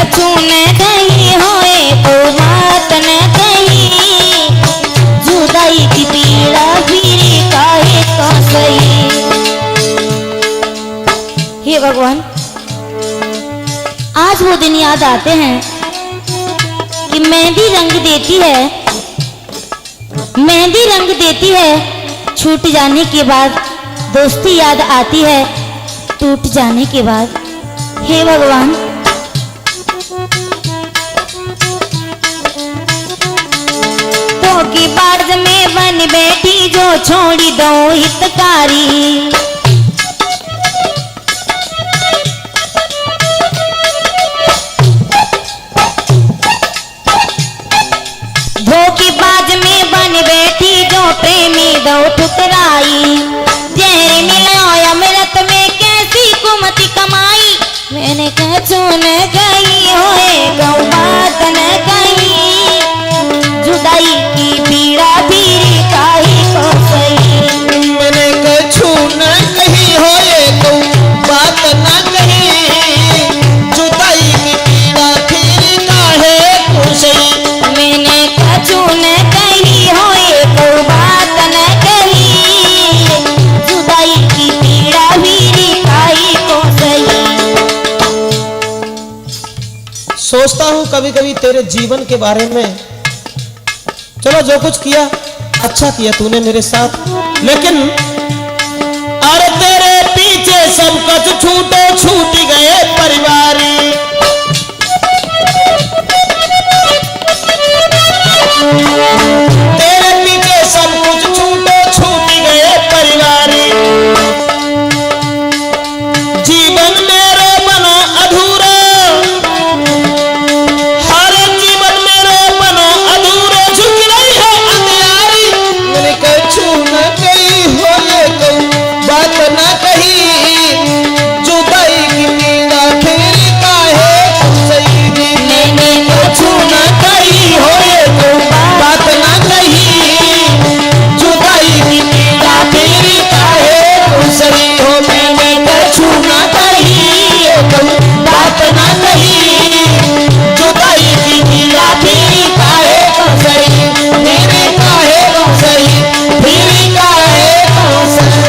कछु न कही होए को बात न कही, जुदाई की पीड़ा फिर काहे तो सही। हे भगवान, आज वो दिन याद आते हैं कि मेहंदी रंग देती है, मेहंदी रंग देती है, छूट जाने के बाद दोस्ती याद आती है, टूट जाने के बाद। हे भगवान, तो की बार्ज में बन बैठी जो छोड़ी दो हितकारी, प्रेमी दो ठुकराई, जहर मिलाया अमृत में कैसी कुमति कमाई। मैंने कछु न कही होए गौ बात न कही, जुदाई की पीड़ा फिर काहे को सही। मैंने कछु न कही होए गौ बात न कही, जुदाई की पीड़ा फिर काहे को सही। मैंने कछु न कही होए गौ बात न कही, जुदाई की पीड़ा फिर काहे को सही। सोचता हूँ कभी कभी तेरे जीवन के बारे में, चलो जो कुछ किया अच्छा किया तूने मेरे साथ, लेकिन अरे तेरे पीछे सब कुछ छूटे छूट गए परिवारी। तेरे पीछे सब कुछ छूटे छूट गए परिवारी, जीवन मेरा बना अधूरा, हर जीवन मेरा बना अधूरा, झुक रही है अंधियारी। मैंने कछु न कही होए गौ बात न कही, जुदाई की पीड़ा फिर काहे को सही। मैंने कछु न कही होए गौ बात न कही, जुदाई की पीड़ा फिर काहे को सही हो। मैंने कछु न कही गौ बात न कही, जुदाई की पीड़ा फिर काहे को सही। मेरे काहे को सही, फिर काहे को सही।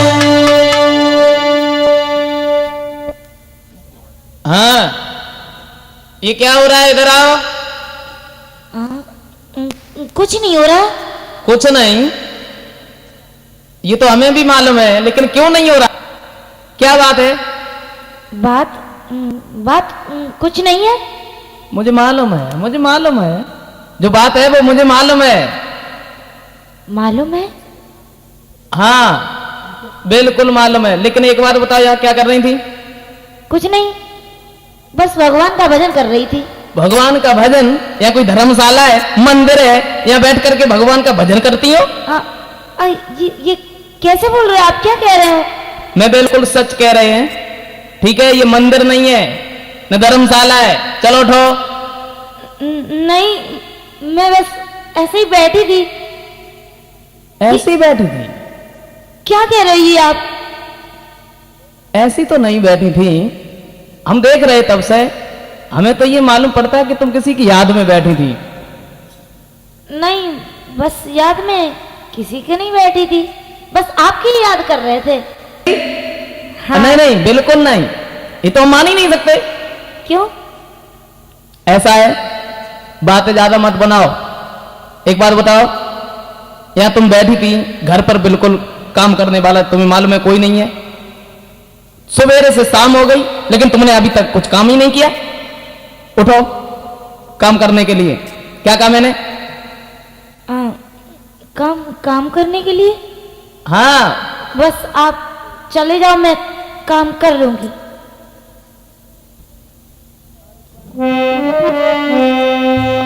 हाँ, ये क्या हो रहा है? इधर आओ। कुछ नहीं हो रहा। कुछ नहीं, ये तो हमें भी मालूम है, लेकिन क्यों नहीं हो रहा? क्या बात है? बात बात कुछ नहीं है। मुझे मालूम है, मुझे मालूम है, जो बात है वो मुझे मालूम है। मालूम है? हाँ बिल्कुल मालूम है, लेकिन एक बार बताओ यहाँ क्या कर रही थी? कुछ नहीं, बस भगवान का भजन कर रही थी। भगवान का भजन? या कोई धर्मशाला है, मंदिर है, यहाँ बैठ करके भगवान का भजन करती हो? ये कैसे बोल रहे हो आप? क्या कह रहे हो? मैं बिल्कुल सच कह रहे हैं, ठीक है? ये मंदिर नहीं है न धर्मशाला है। चलो उठो। नहीं, मैं बस ऐसे ही बैठी थी। ऐसे ही बैठी थी? क्या कह रही है आप? ऐसी तो नहीं बैठी थी, हम देख रहे तब से, हमें तो ये मालूम पड़ता है कि तुम किसी की याद में बैठी थी। नहीं, बस याद में किसी के नहीं बैठी थी, बस आपकी याद कर रहे थे। हाँ। नहीं नहीं, बिल्कुल नहीं, ये तो हम मान ही नहीं सकते। क्यों? ऐसा है, बातें ज्यादा मत बनाओ। एक बात बताओ, यहाँ तुम बैठी थी घर पर, बिल्कुल काम करने वाला तुम्हें मालूम है कोई नहीं है। सवेरे से शाम हो गई, लेकिन तुमने अभी तक कुछ काम ही नहीं किया। उठो काम करने के लिए। क्या काम है? ने काम करने के लिए? हाँ, बस आप चले जाओ, मैं काम कर लूंगी।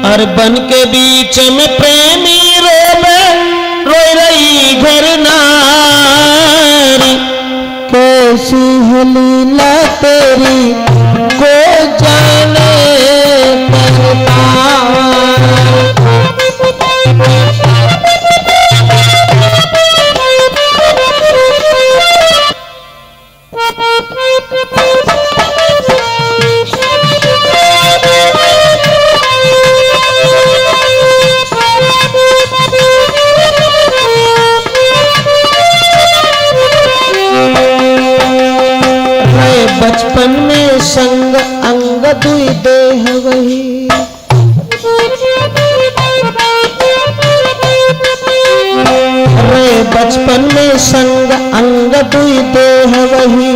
और बन के बीच में प्रेमी रोवे, रोई रही घर नारी, कैसी है लीला तेरी को जाने परता। दुई देह वही। रे बचपन में संग अंग दुई देह वही।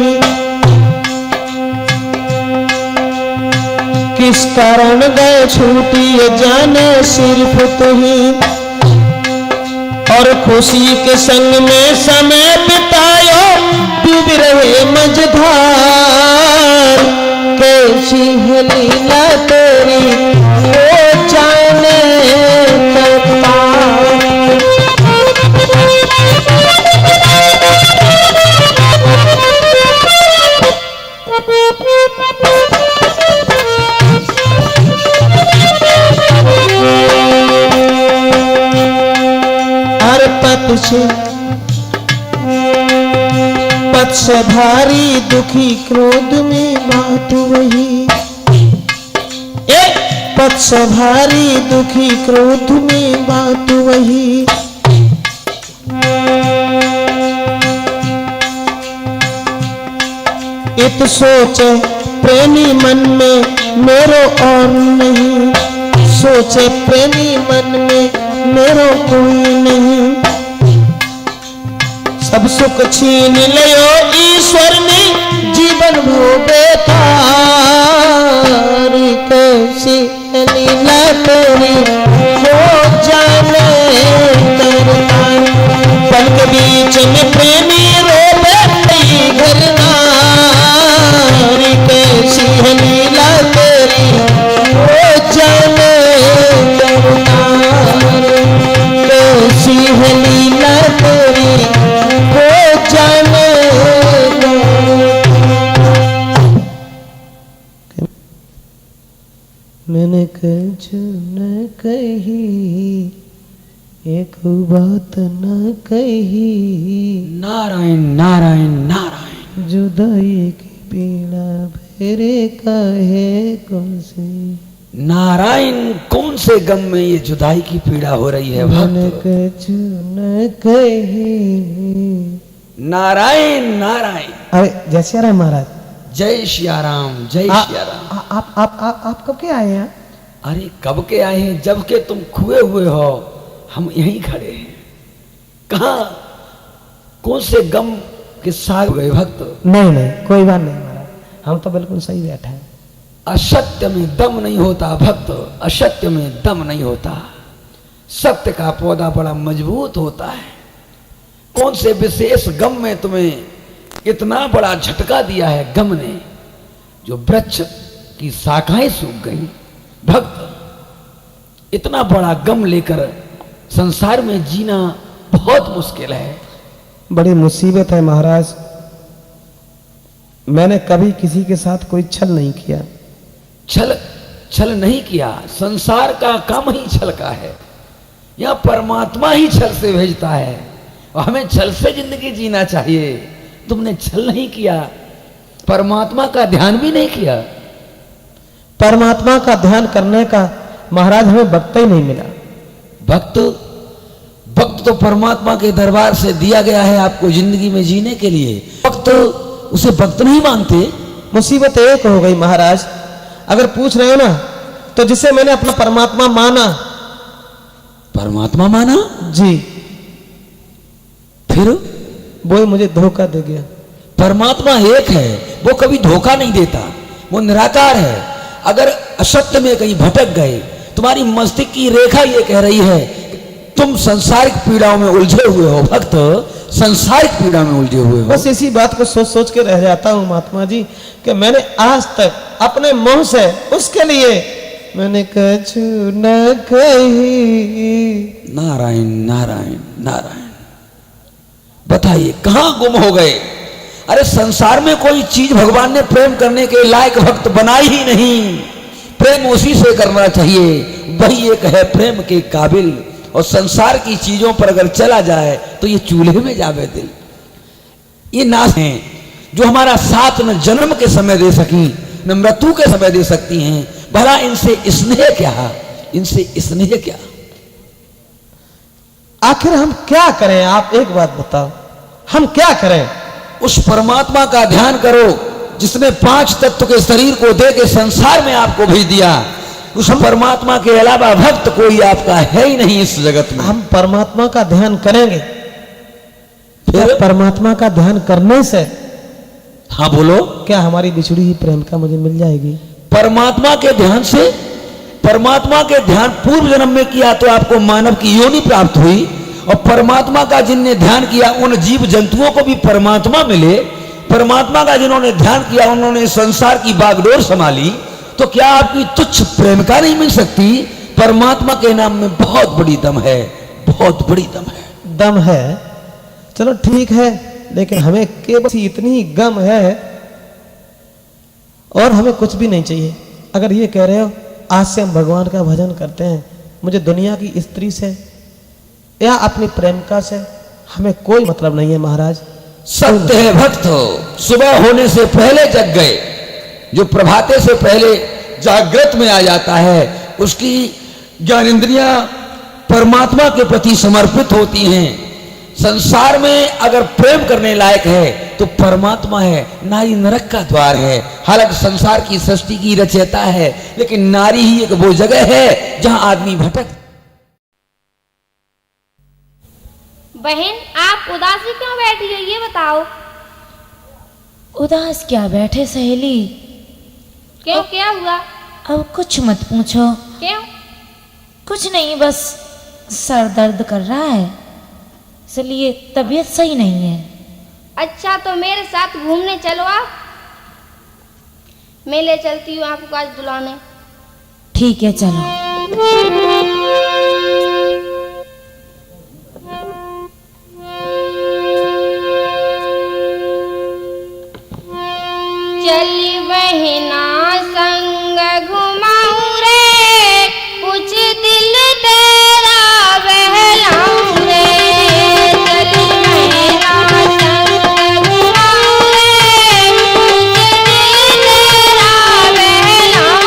किस कारण गए छूटी ये जाने सिर्फ तू ही। और खुशी के संग में समय बितायो डूब रहे मझधार। कैसी है लीला तेरी वो जाने करता। पथ से भारी दुखी क्रोध में बात वही। पथ से भारी दुखी क्रोध में बात वही। इत सोचे प्रेमी मन में मेरो और नहीं। सोचे प्रेमी मन में मेरो कोई नहीं। सब सुख छीन लियो ईश्वर ने जीवन भोगे तार। कैसी लीला तेरी हो जाने करता। पल के बीच में प्रेमी रोवे घर नारी। कैसी लीला तेरी हो जाने करता। कैसी लीला तेरी हो जाने। मैंने कुछ न कही एक बात न कही। नारायण नारायण नारायण। जुदाई की पीड़ा फेरे का है कौन से। नारायण कौन से गम में ये जुदाई की पीड़ा हो रही है मैंने भक्त। कुछ न कही। नारायण नारायण। अरे जय श्री राम महाराज। जय सियाराम जय सियाराम। आप कब के आए हैं? अरे कब के आए हैं? जब के तुम खुए हुए हो हम यहीं खड़े हैं। कहाँ कौन से गम के साथ गए भक्त? नहीं कोई बात नहीं महाराज, हम तो बिल्कुल सही बैठे हैं। असत्य में दम नहीं होता भक्त, असत्य में दम नहीं होता। सत्य का पौधा बड़ा मजबूत होता है। कौन से विशेष गम में तुम्हें इतना बड़ा झटका दिया है गम ने, जो वृक्ष की शाखाएं सूख गई। भक्त इतना बड़ा गम लेकर संसार में जीना बहुत मुश्किल है। बड़ी मुसीबत है महाराज। मैंने कभी किसी के साथ कोई छल नहीं किया। छल नहीं किया। संसार का काम ही छल का है। यह परमात्मा ही छल से भेजता है और हमें छल से जिंदगी जीना चाहिए। तुमने छल नहीं किया, परमात्मा का ध्यान भी नहीं किया। परमात्मा का ध्यान करने का महाराज हमें वक्त ही नहीं मिला। वक्त तो परमात्मा के दरबार से दिया गया है आपको जिंदगी में जीने के लिए। वक्त उसे वक्त नहीं मानते। मुसीबत एक हो गई महाराज। अगर पूछ रहे हो ना, तो जिसे मैंने अपना परमात्मा माना। परमात्मा माना जी, फिर वो ही मुझे धोखा दे गया। परमात्मा एक है, वो कभी धोखा नहीं देता, वो निराकार है। अगर असत्य में कहीं भटक गए, तुम्हारी मस्तिष्क की रेखा ये कह रही है कि तुम संसारिक पीड़ाओं में उलझे हुए हो। भक्त संसारिक पीड़ा में उलझे हुए हो। बस इसी बात को सोच सोच के रह जाता हूँ महात्मा जी कि मैंने आज तक अपने मुंह से उसके लिए मैंने कुछ न कही। नारायण नारायण नारायण। बताइए कहां गुम हो गए? अरे संसार में कोई चीज भगवान ने प्रेम करने के लायक भक्त बनाई ही नहीं। प्रेम उसी से करना चाहिए, वही एक है प्रेम के काबिल। और संसार की चीजों पर अगर चला जाए तो ये चूल्हे में जावे दिल। ये नाश हैं जो हमारा साथ न जन्म के समय दे सकी न मृत्यु के समय दे सकती हैं। भला इनसे स्नेह क्या, इनसे स्नेह क्या? आखिर हम क्या करें? आप एक बात बताओ, हम क्या करें? उस परमात्मा का ध्यान करो जिसने 5 तत्व के शरीर को दे के संसार में आपको भेज दिया, उस परमात्मा के अलावा भक्त कोई आपका है ही नहीं इस जगत में। हम परमात्मा का ध्यान करेंगे, फिर परमात्मा का ध्यान करने से हाँ बोलो, क्या हमारी बिछड़ी हुई प्रेमिका मुझे मिल जाएगी? परमात्मा के ध्यान से, परमात्मा के ध्यान पूर्व जन्म में किया तो आपको मानव की योनि प्राप्त हुई, और परमात्मा का जिनने ध्यान किया उन जीव जंतुओं को भी परमात्मा मिले। परमात्मा का जिन्होंने ध्यान किया उन्होंने संसार की बागडोर संभाली, तो क्या आपकी तुच्छ प्रेमिका नहीं मिल सकती? परमात्मा के नाम में बहुत बड़ी दम है, बहुत बड़ी दम है। दम है, चलो ठीक है, लेकिन हमें केवल इतनी गम है और हमें कुछ भी नहीं चाहिए। अगर ये कह रहे हो आज से हम भगवान का भजन करते हैं, मुझे दुनिया की स्त्री से या अपनी प्रेमिका से हमें कोई मतलब नहीं है महाराज। सत्य है भक्त, सुबह होने से पहले जग गए, जो प्रभाते से पहले जागृत में आ जाता है उसकी ज्ञानेंद्रियां परमात्मा के प्रति समर्पित होती हैं। संसार में अगर प्रेम करने लायक है तो परमात्मा है, नारी नरक का द्वार है। हालांकि संसार की सृष्टि की रचयिता है, लेकिन नारी ही एक वो जगह है जहां आदमी भटक। बहन, आप उदासी क्यों बैठी हो ये बताओ। उदास क्या बैठे सहेली, क्यों, क्या हुआ? अब कुछ मत पूछो। क्यों? कुछ नहीं, बस सर दर्द कर रहा है, इसलिए तबीयत सही नहीं है। अच्छा, तो मेरे साथ घूमने चलो आप, मैं ले चलती हूँ आपको आज दुलाने। ठीक है चलो। चली बहना संग घुमाऊं रे, कुछ दिल तेरा बहलाऊं रे। चली बहना संग घुमाऊं रे, कुछ दिल तेरा बहलाऊं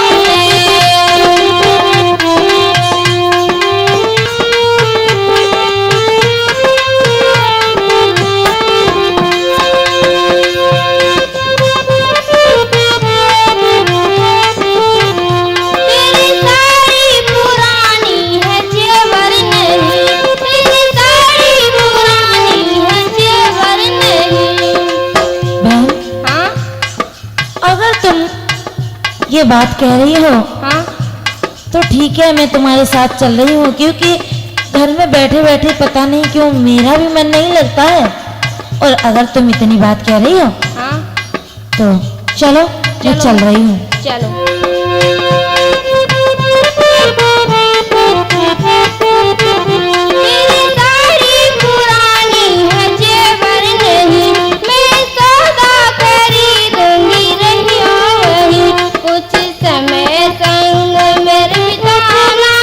तेरी साड़ी पुरानी है जेवर नहीं, तेरी साड़ी पुरानी है जेवर नहीं। बहन, हाँ अगर तुम ये बात कह रही हो हाँ, तो ठीक है, मैं तुम्हारे साथ चल रही हूँ, क्योंकि घर में बैठे बैठे पता नहीं क्यों मेरा भी मन नहीं लगता है। और अगर तुम इतनी बात कह रही हो हाँ, तो चलो, मैं चल रही हूँ। चलो। तेरी साड़ी पुरानी है जेवर नहीं, मैं सौदा खरीदूंगी रहियो वही। कुछ समय संग मेरे बिताना,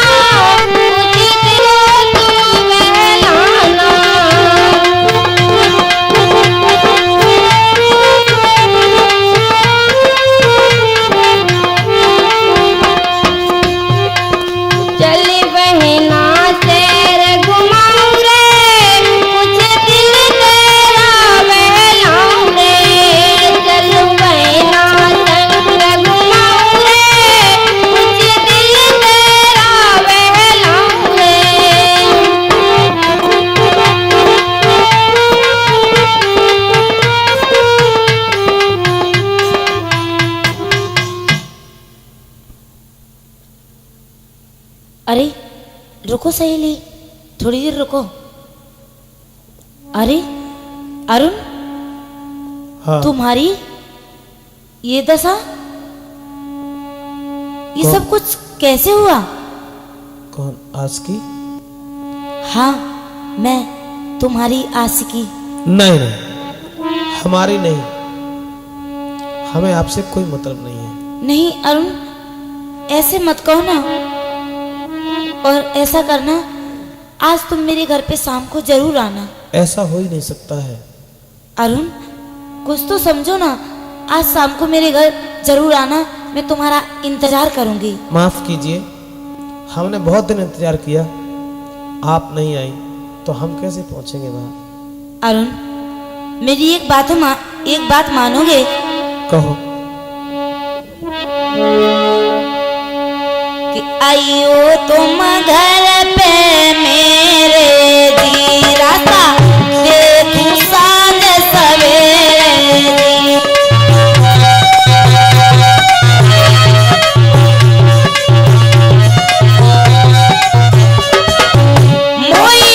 कुछ दिल तू बहलाना। चली बहना सैर घुमाऊं रे, कुछ दिल तेरा बहलाऊं रे। चलू बहना संग घुमाऊं रे, कुछ दिल तेरा बहलाऊं रे। अरे रुको सहेली, थोड़ी देर रुको। अरे अरुण, हाँ, तुम्हारी ये दशा, ये कौन? सब कुछ कैसे हुआ? कौन? आज की? हाँ, मैं तुम्हारी आशिकी। नहीं नहीं, हमारी नहीं, हमें आपसे कोई मतलब नहीं है। नहीं अरुण, ऐसे मत कहो ना, और ऐसा करना, आज तुम मेरे घर पे शाम को जरूर आना। ऐसा हो ही नहीं सकता है। अरुण, कुछ तो समझो ना, आज शाम को मेरे घर जरूर आना, मैं तुम्हारा इंतजार करूंगी। माफ कीजिए, हमने बहुत दिन इंतजार किया, आप नहीं आई तो हम कैसे पहुंचेंगे वहां? अरुण, मेरी एक बात मानोगे? कहो। कि आइयो तुम घर पे मेरे जी, रास्ता देखूं साँझ सवेरे जी। मोई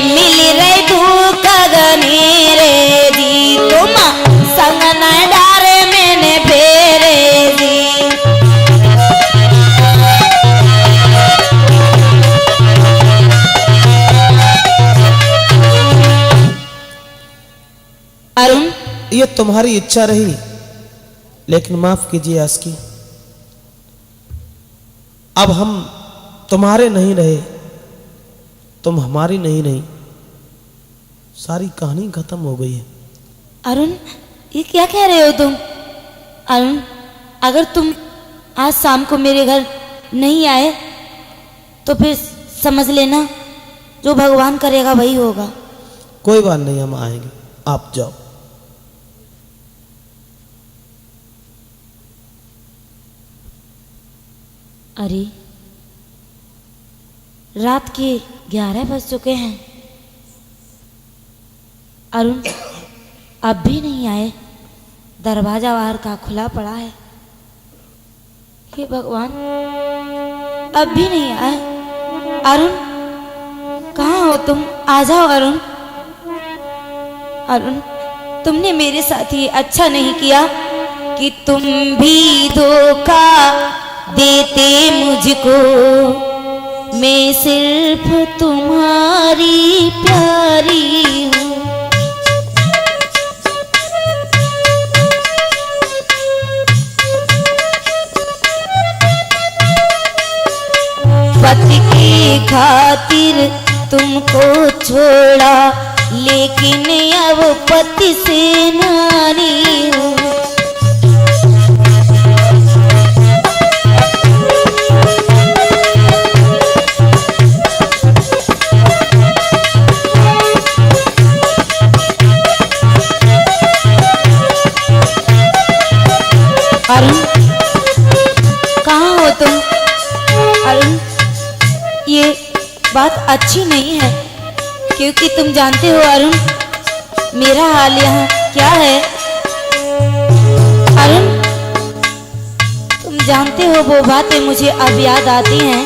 मिली रही धूप गगनी रे जी, तुम संग न डारे मैंने फेरे जी। अरुण, ये तुम्हारी इच्छा रही, लेकिन माफ कीजिए आस्की, अब हम तुम्हारे नहीं रहे, तुम हमारी नहीं रही, सारी कहानी खत्म हो गई है। अरुण, ये क्या कह रहे हो तुम? अरुण, अगर तुम आज शाम को मेरे घर नहीं आए तो फिर समझ लेना जो भगवान करेगा वही होगा। कोई बात नहीं, हम आएंगे, आप जाओ। अरे रात के 11 बज चुके हैं, अरुण अब भी नहीं आए, दरवाजा बाहर का खुला पड़ा है। हे भगवान, अब भी नहीं आए। अरुण, कहाँ हो तुम? आ जाओ अरुण। अरुण, तुमने मेरे साथ ये अच्छा नहीं किया कि तुम भी धोखा देते मुझको, मैं सिर्फ तुम्हारी प्यारी हूँ। पति की खातिर तुमको छोड़ा, लेकिन अब पति से नारी हूँ। अरुण, कहाँ हो तुम? अरुण, ये बात अच्छी नहीं है, क्योंकि तुम जानते हो अरुण मेरा हाल यहाँ क्या है। अरुण, तुम जानते हो वो बातें मुझे अब याद आती हैं।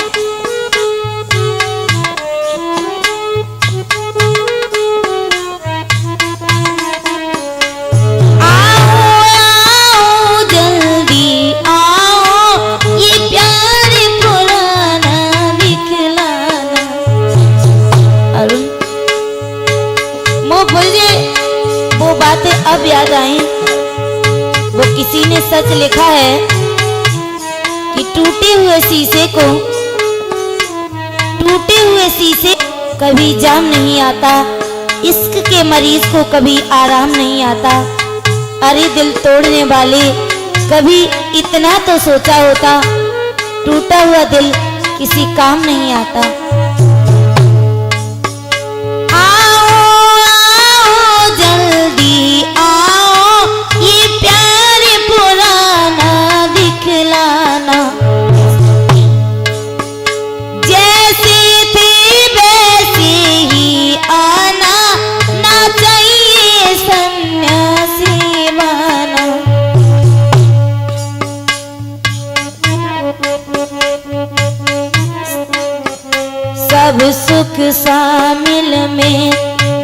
अब याद आई, वो किसी ने सच लिखा है कि टूटे हुए शीशे कभी जाम नहीं आता, इश्क के मरीज को कभी आराम नहीं आता। अरे दिल तोड़ने वाले, कभी इतना तो सोचा होता, टूटा हुआ दिल किसी काम नहीं आता। सब सुख शामिल में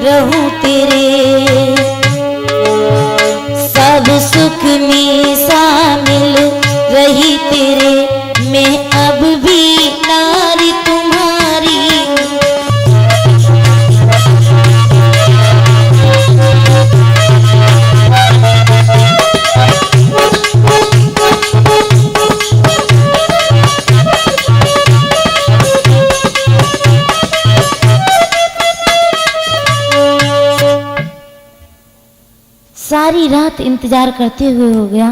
रहूं तेरे, सब सुख में शामिल रही तेरे, मैं अब भी नारी तुम्हारी। सारी रात इंतजार करते हुए हो गया,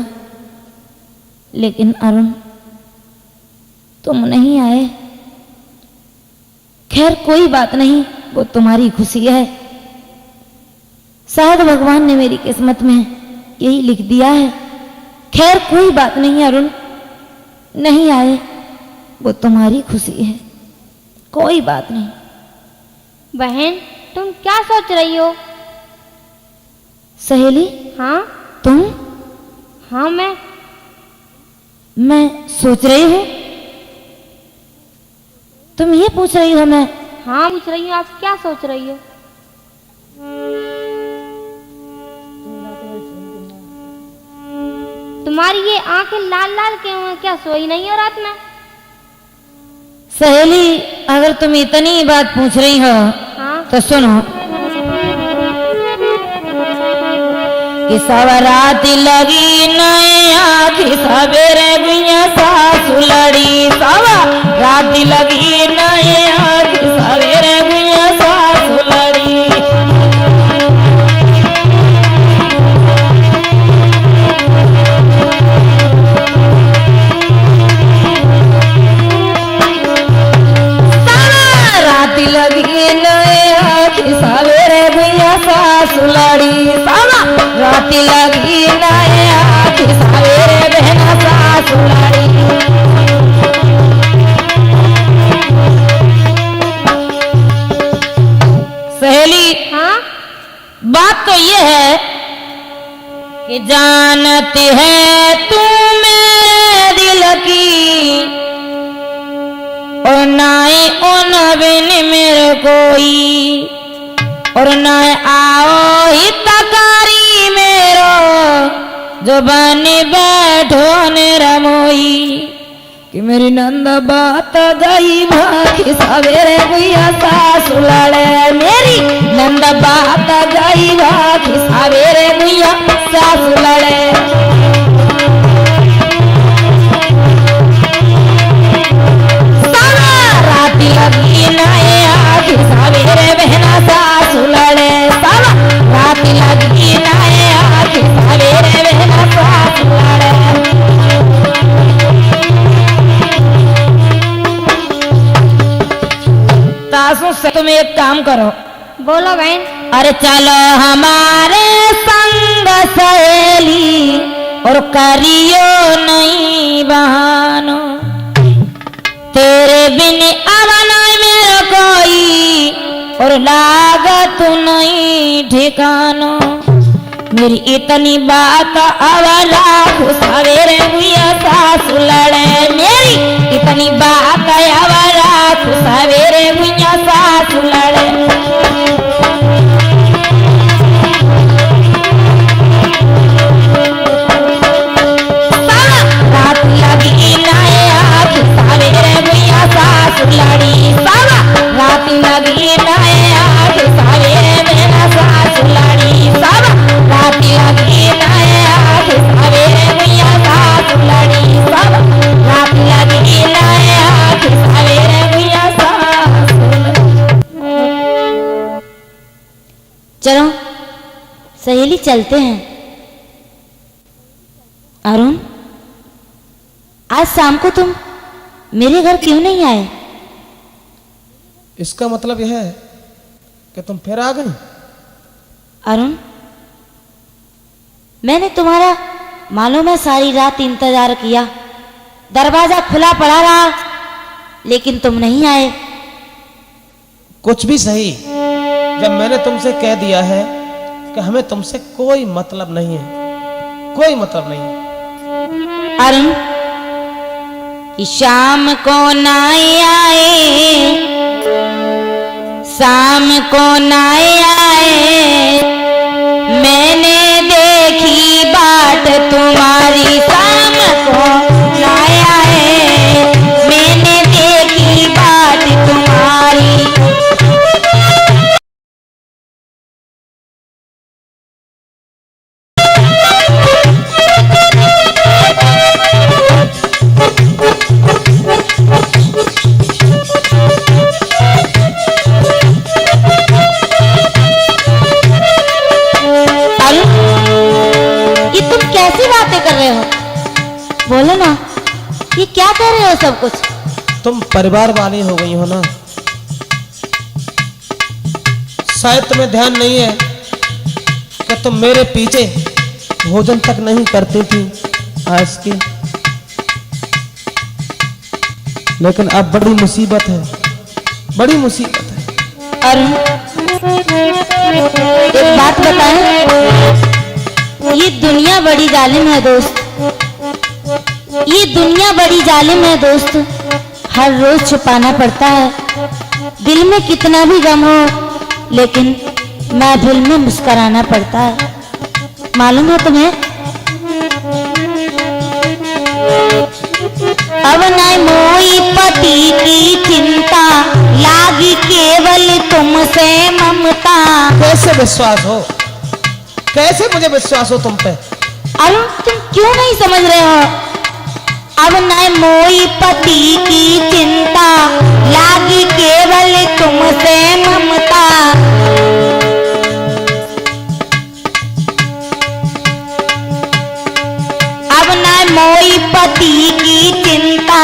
लेकिन अरुण तुम नहीं आए। खैर कोई बात नहीं, वो तुम्हारी खुशी है, शायद भगवान ने मेरी किस्मत में यही लिख दिया है। खैर कोई बात नहीं अरुण, नहीं आए वो तुम्हारी खुशी है, कोई बात नहीं। बहन तुम क्या सोच रही हो? सहेली हाँ तुम? हाँ मैं सोच रही हूँ, तुम ये पूछ रही हो? मैं हाँ पूछ रही हूँ, आप क्या सोच रही हो? तुम्हारी ये आंखें लाल लाल क्यों हैं? क्या सोई नहीं हो रात में? सहेली अगर तुम इतनी बात पूछ रही हो हाँ तो सुनो कि सवरात लगी नए आखी सवेरे गुइया सासु लड़ी। सवरात लगी नए आखी सवेरे गुइया सासु लड़ी। सवरात लगी नए आखी सवेरे गुइया सासु लड़ी। रात लगी नए आखी सवेरे बहना सासु लड़ी। सहेली हाँ बात तो ये है कि जानती है तू मेरे दिल की और नाए उन बिन मेरे कोई और नाए आओ ही तकारी मेरो जो बनी बैठो ने रमोई कि मेरी नंद बात गई भागी सवेरे गुइया सासु लड़े। मेरी नंद बात गई भागी सवेरे गुइया सासु लड़े। रात लगी नए आखी सवेरे बहना सासु लड़े। रात लगी नए आखी सवेरे बहना सासु लड़े। सासू से तुम एक काम करो। बोलो बहन। अरे चलो हमारे संग सहेली और करियो नहीं बहानो। तेरे बिन अब नहीं मेरा कोई और लागत नहीं ठिकानो। मेरी इतनी बात अब लाख सवेरे गुइया सासु लड़े। मेरी इतनी बात अब लाख सवेरे गुइया सासु लड़े। रात लगी नए आखी सवेरे गुइया सासु लड़ी। रात लगी नए आखी सवेरे मेरा सासु लड़ी। रात लगी नए आखी सवेरे गुइया सासु लड़ी। रात लगी नए आखी सवेरे गुइया सासु लड़ी। चलो सहेली चलते हैं। अरुण आज शाम को तुम मेरे घर क्यों नहीं आए? इसका मतलब यह है कि तुम फिर आ गई? अरुण मैंने तुम्हारा मालूम है सारी रात इंतजार किया, दरवाजा खुला पड़ा रहा लेकिन तुम नहीं आए। कुछ भी सही, जब मैंने तुमसे कह दिया है कि हमें तुमसे कोई मतलब नहीं है, कोई मतलब नहीं है। अरुण कि शाम को नाई आए, शाम को नाई आए, मैंने देखी बाट तुम्हारी। शाम को नाई आए, मैंने देखी बाट तुम्हारी। बोलो ना, ये क्या कर रहे हो सब कुछ? तुम परिवार वाली हो गई हो ना, शायद तुम्हें ध्यान नहीं है कि तुम मेरे पीछे भोजन तक नहीं करती थी। आज की लेकिन अब बड़ी मुसीबत है, बड़ी मुसीबत है। अरुण, एक बात बताएं, ये दुनिया बड़ी जालिम है दोस्त, ये दुनिया बड़ी जालिम है दोस्त। हर रोज छुपाना पड़ता है, दिल में कितना भी गम हो लेकिन महफिल में मुस्कुराना पड़ता है, मालूम है तुम्हें? अब न मोई पति की चिंता, लागी केवल तुमसे ममता। कैसे विश्वास हो, कैसे मुझे विश्वास हो तुम पे? अरुण, तुम क्यों नहीं समझ रहे हो? अब न मोई पति की चिंता, लागी केवल तुमसे ममता। अब न मोई पति की चिंता,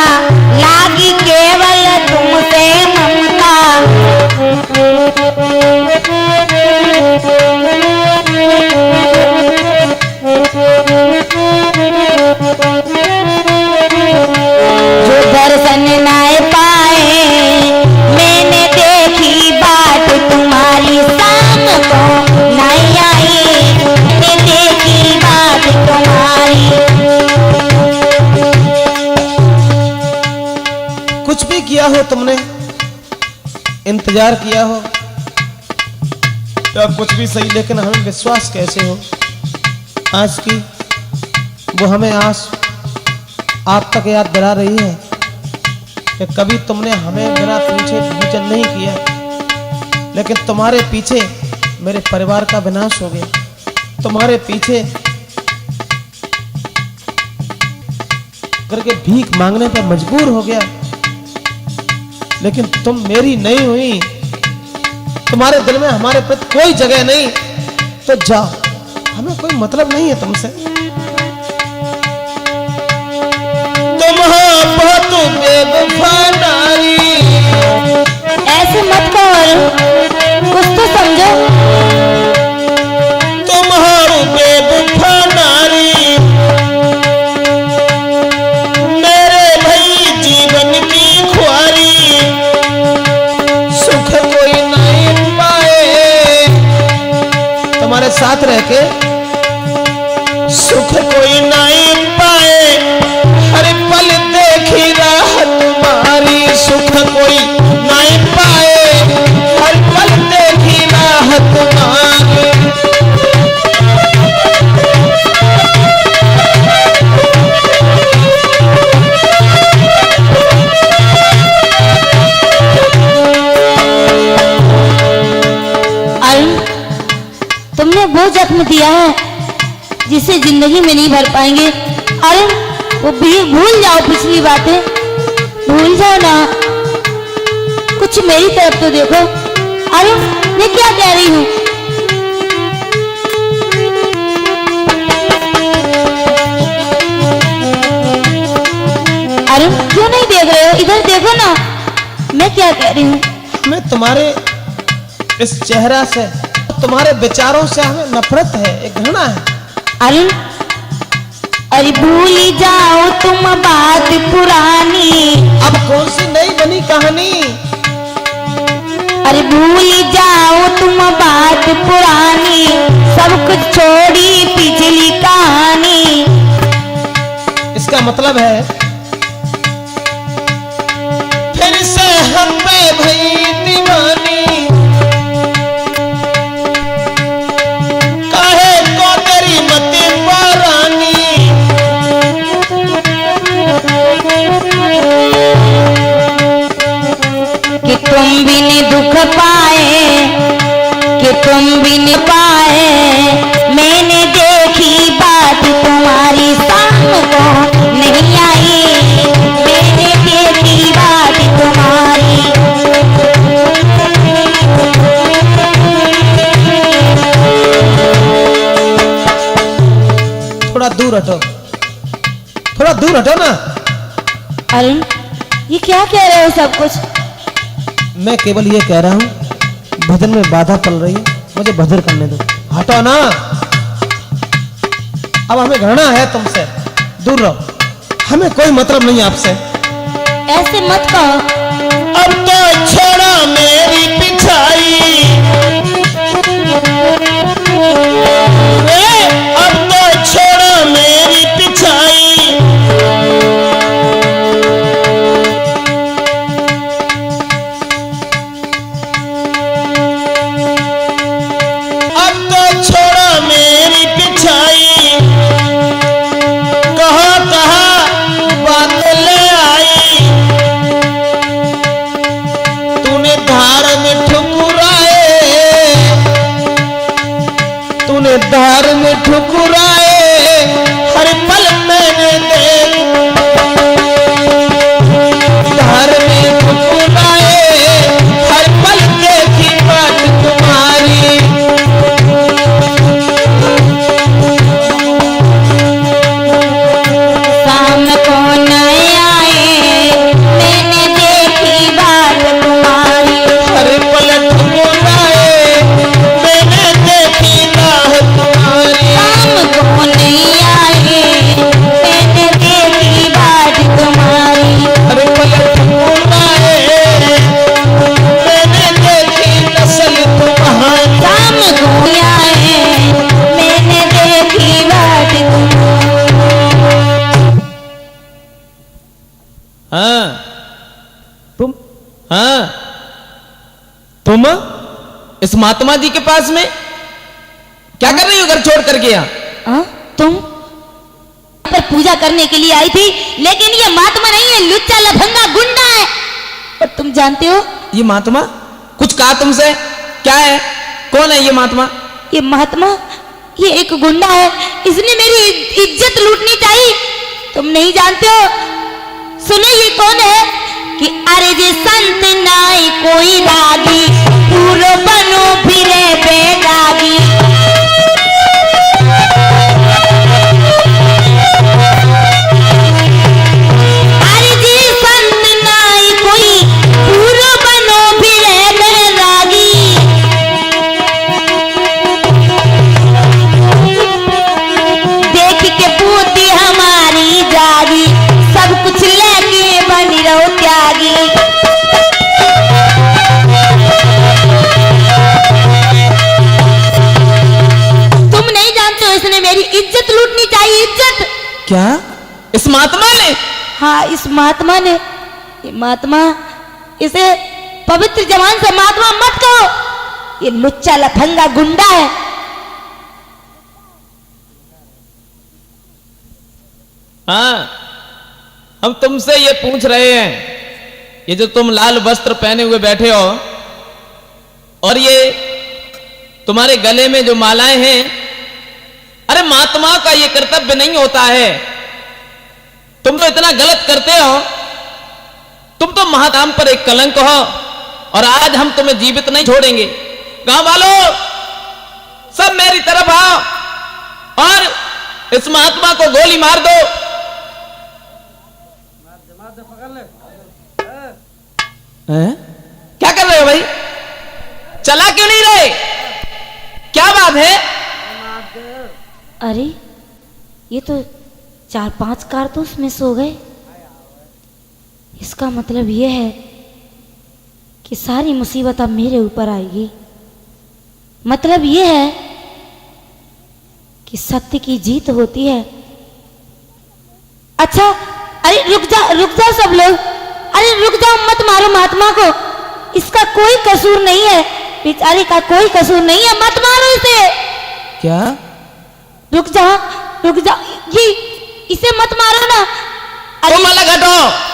लागी केवल तुमसे ममता। जो दर्शन न पाए, मैंने देखी बात तुम्हारी, शाम को नहीं आई, मैंने देखी बात तुम्हारी। कुछ भी किया हो तुमने, इंतजार किया हो या कुछ भी सही, लेकिन हमें विश्वास कैसे हो? आज की वो हमें आस आप तक याद दिला रही है कि कभी तुमने हमें बिना पूछे भोजन नहीं किया, लेकिन तुम्हारे पीछे मेरे परिवार का विनाश हो गया, तुम्हारे पीछे करके भीख मांगने पर मजबूर हो गया, लेकिन तुम मेरी नहीं हुई, तुम्हारे दिल में हमारे प्रति कोई जगह नहीं, तो जाओ, हमें कोई मतलब नहीं है तुमसे। तुम हो बहुत बेवफा नारी। ऐसे मत करो, कुछ तो समझो। तुम हो बेवफा नारी, मेरे भाई जीवन की खुआरी, सुख कोई नहीं पाए, तुम्हारे साथ रह के सुख कोई नहीं पाए, हर पल देखी राह तुम्हारी, सुख कोई नहीं पाए, हर पल देखी राह तुम्हारी। अरुण, तुमने वो जख्म दिया है जिसे जिंदगी में नहीं भर पाएंगे। अरुण, वो भी भूल जाओ, पिछली बातें भूल जाओ ना, कुछ मेरी तरफ तो देखो। अरुण, मैं क्या कह रही हूँ? अरुण, क्यों नहीं देख रहे हो? इधर देखो ना, मैं क्या कह रही हूँ। हमें तुम्हारे इस चेहरा से, तुम्हारे विचारों से हमें नफरत है, एक घृणा है। अरुण, अरे भूल जाओ तुम बात पुरानी। अब कौन सी नई बनी कहानी? अरे भूल जाओ तुम बात पुरानी, सब कुछ छोड़ी पिछली कहानी। इसका मतलब है फिर से हम पे भई दीवानी, काहे को तेरी मति परानी। कि तुम भी नहीं दुख पाए, कि तुम भी नहीं पाए, मैंने देखी बात तुम्हारी, शाम को नहीं आई, मैंने देखी बात तुम्हारी। थोड़ा दूर हटो, थोड़ा दूर हटो ना। अरुण, ये क्या कह रहे हो सब कुछ? मैं केवल ये कह रहा हूँ, भजन में बाधा पड़ रही है, मुझे भजन करने दो, हटो ना। अब हमें घृणा है तुमसे, दूर रहो, हमें कोई मतलब नहीं आपसे। ऐसे मत कहो। अब तो छोड़ा मेरी पिछाई, अब तो छोड़ा मेरी पिछाई। अब तो छोड़ा मेरी पिछाई, कहाँ कहाँ बातें ले आई। तूने धार में ठुकराए, तूने धार में ठुकराए, हर पल मैंने देख धार में ठुकराए, हर पल देखी बात तुम्हारी। शाम को नए आए, मैंने देखी बात तुम्हारी। हर पल ठुकराए, मैंने देखी राह तुम्हारी। शाम को नए आए, मैंने देखी बात तुम्हारी। हर पल ठुकराए, मैंने देखी नस्ल तुम्हारी। शाम को आए, मैंने देखी बात तुम्हारी। हाँ हाँ तुम इस महात्मा जी के पास में क्या कर रही हो घर छोड़ करके यहाँ? हाँ, तुम पर पूजा करने के लिए आई थी, लेकिन ये महात्मा नहीं है, लुच्चा लफंगा गुंडा है। और तुम जानते हो ये महात्मा कुछ कहा तुमसे? क्या है, कौन है ये महात्मा? ये महात्मा ये एक गुंडा है, इसने मेरी इज्जत लूटनी चाहिए। तुम नहीं जानते हो? सुनो ये कौन है कि अरे जे संत नाई कोई रागी, पूरो बनो फिरे बेदागी। अरे जे संत नाई कोई, पूरो बनो फिरे बेदागी। देख के पूती हमारी जागी, सब कुछ लेके बनी रहो त्यागी। तुम नहीं जानते हो, इसने मेरी इज्जत लूटनी चाहिए, इज्जत। क्या इस महात्मा ने? हाँ, इस महात्मा ने। ये महात्मा, इसे पवित्र जबान से महात्मा मत कहो, ये लुच्चा लफंगा गुंडा है। हाँ, हम तुमसे ये पूछ रहे हैं, ये जो तुम लाल वस्त्र पहने हुए बैठे हो और ये तुम्हारे गले में जो मालाएं हैं, अरे महात्मा का ये कर्तव्य नहीं होता है। तुम तो इतना गलत करते हो, तुम तो महाधाम पर एक कलंक हो और आज हम तुम्हें जीवित नहीं छोड़ेंगे। गांव वालों सब मेरी तरफ आओ और इस महात्मा को गोली मार दो। क्या कर रहे हो भाई? चला क्यों नहीं रहे? क्या बात है? अरे ये तो 4-5 कारतूस मिस हो गए। इसका मतलब ये है कि सारी मुसीबत अब मेरे ऊपर आएगी। मतलब ये है कि सत्य की जीत होती है। अच्छा, अरे रुक जाओ सब लोग, अरे रुक जाओ, मत मारो महात्मा को, इसका कोई कसूर नहीं है, बेचारे का कोई कसूर नहीं है, मत मारो इसे। क्या? रुक जाओ, ये इसे मत मारो ना। अरे तुम अलग हटो।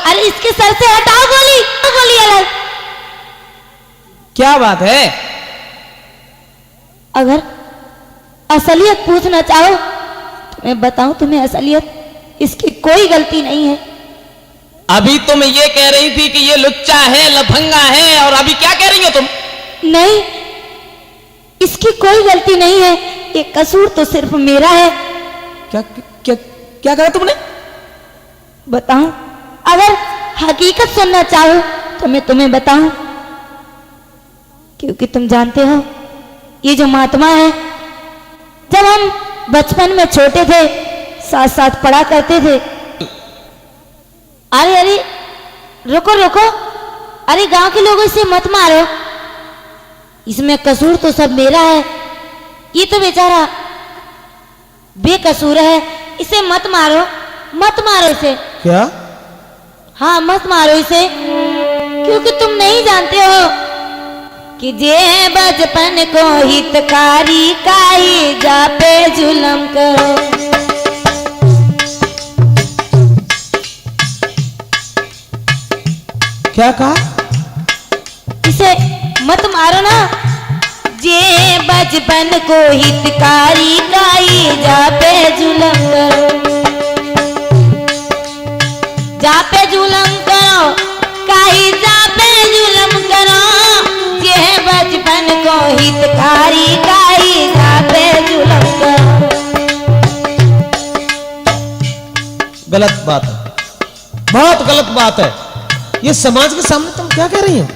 अरे इसके सर से हटाओ गोली अलग। क्या बात है? अगर असलियत पूछना चाहो तो मैं बताऊं तुम्हें, असलियत इसकी कोई गलती नहीं है। अभी तुम ये कह रही थी कि ये लुच्चा है, लफंगा है, और अभी क्या कह रही हो तुम? नहीं, इसकी कोई गलती नहीं है, ये कसूर तो सिर्फ मेरा है। क्या क्या क्या कहा तुमने? बताऊं? अगर हकीकत सुनना चाहो तो मैं तुम्हें बताऊं, क्योंकि तुम जानते हो ये जो महात्मा है, जब हम बचपन में छोटे थे साथ साथ पढ़ा करते थे। अरे रुको रुको, अरे गांव के लोगों से मत मारो, इसमें कसूर तो सब मेरा है। ये तो बेचारा बेकसूर है, इसे मत मारो, मत मारो इसे। क्या? हाँ मत मारो इसे, क्योंकि तुम नहीं जानते हो कि जे बचपन को हितकारी काई जा पे जुलम करो। क्या कहा? इसे मत मारो ना, जे बचपन को हितकारी काई जा पे जुलम करो, जा पे जुलम करो, काई जा पे जुलम करो, जे बचपन को हितकारी काई जा पे जुलम करो। गलत बात है, बहुत गलत बात है। ये समाज के सामने तुम क्या कह रही हो?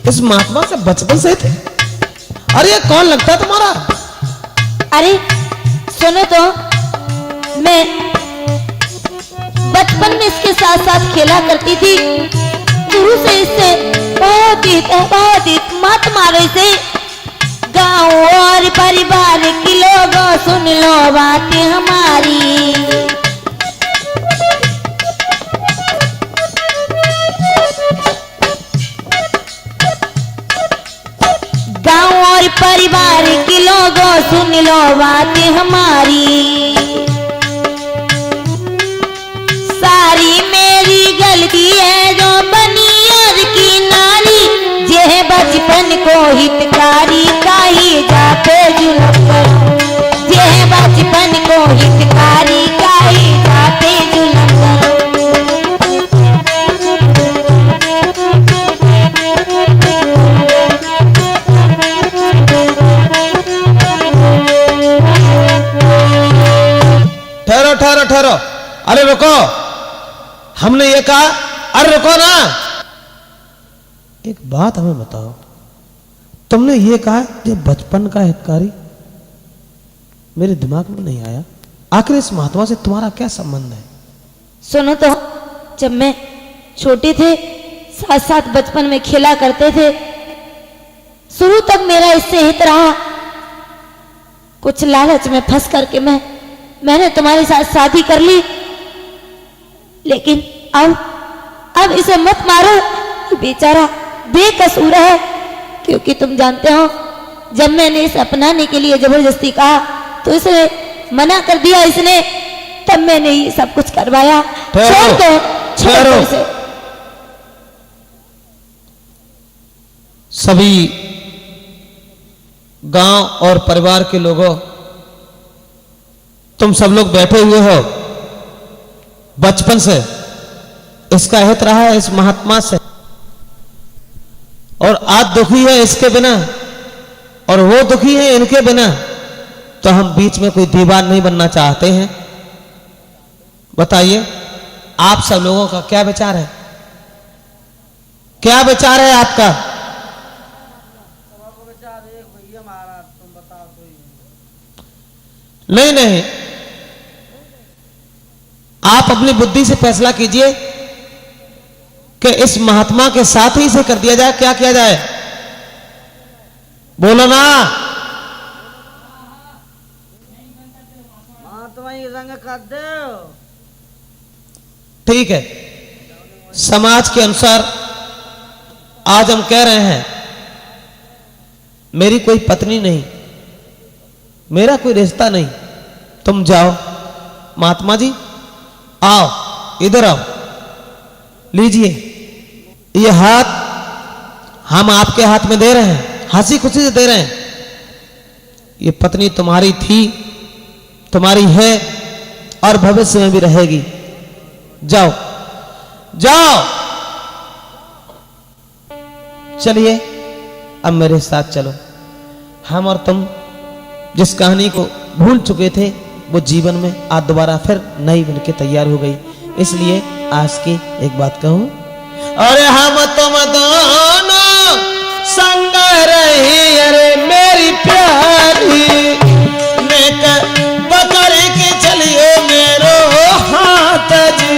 इस महात्मा से बचपन से थे? अरे ये कौन लगता है तुम्हारा? अरे सुनो तो, मैं बचपन में इसके साथ साथ खेला करती थी, शुरू से इससे बहुत ही मत मारो इसे। गाँव और परिवार के लोगों सुन लो बातें हमारी, गाँव और परिवार के लोगों सुन लो बातें हमारी, सारी मेरी गलती है जो बनी और की नारी, जे बचपन को हितकारी काई जा पे जुलम करो, जे बचपन को हितकारी काई जा पे जुलम करो। ठहरो ठहरो ठहरो, अरे रुको, हमने ये कहा, अरे रुको ना। एक बात हमें बताओ, तुमने ये कहा ये बचपन का हितकारी, मेरे दिमाग में नहीं आया। आखिर इस महात्मा से तुम्हारा क्या संबंध है? सुनो तो, जब मैं छोटे थे साथ साथ बचपन में खेला करते थे, शुरू तक मेरा इससे हित रहा, कुछ लालच में फंस करके मैंने तुम्हारे साथ शादी कर ली, लेकिन अब इसे मत मारो, बेचारा बेकसूर है। क्योंकि तुम जानते हो, जब मैंने इसे अपनाने के लिए जबरदस्ती कहा तो इसने मना कर दिया, इसने, तब मैंने ये सब कुछ करवाया। छोड़ दो इसे। सभी गांव और परिवार के लोगों, तुम सब लोग बैठे हुए हो, बचपन से इसका हित रहा है इस महात्मा से, और आज दुखी है इसके बिना और वो दुखी है इनके बिना, तो हम बीच में कोई दीवार नहीं बनना चाहते हैं। बताइए आप सब लोगों का क्या विचार है? क्या विचार है आपका? नहीं, आप अपनी बुद्धि से फैसला कीजिए कि इस महात्मा के साथ ही इसे कर दिया जाए, क्या किया जाए? बोलो ना। ठीक है, समाज के अनुसार आज हम कह रहे हैं, मेरी कोई पत्नी नहीं, मेरा कोई रिश्ता नहीं, तुम जाओ। महात्मा जी आओ, इधर आओ, लीजिए ये हाथ हम आपके हाथ में दे रहे हैं, हंसी खुशी से दे रहे हैं। ये पत्नी तुम्हारी थी, तुम्हारी है और भविष्य में भी रहेगी। जाओ जाओ, चलिए अब मेरे साथ चलो। हम और तुम जिस कहानी को भूल चुके थे वो जीवन में आज दोबारा फिर नई बनके तैयार हो गई। इसलिए आज की एक बात कहूं, अरे हम तुम दोनों संग रही, अरे मेरी प्यारी, नेक पकड़ के चलियो मेरो हाथ जी।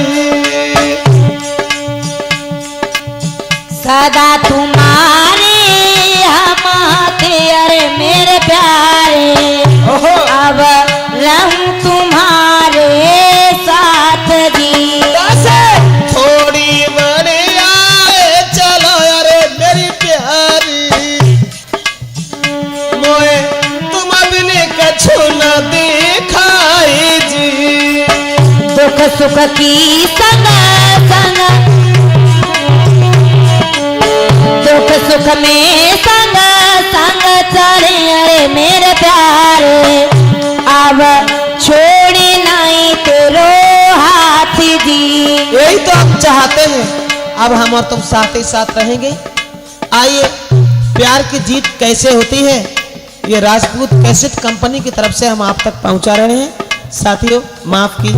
सुख की संग संग, दुख सुख में संग संग चले। अरे मेरे प्यारे अब छोड़ी नहीं तेरो हाथ जी। यही तो हम चाहते हैं, अब हम और तुम साथ ही साथ रहेंगे। आइए, प्यार की जीत कैसे होती है ये राजपूत कैसेट कंपनी की तरफ से हम आप तक पहुंचा रहे हैं। साथियों माफ की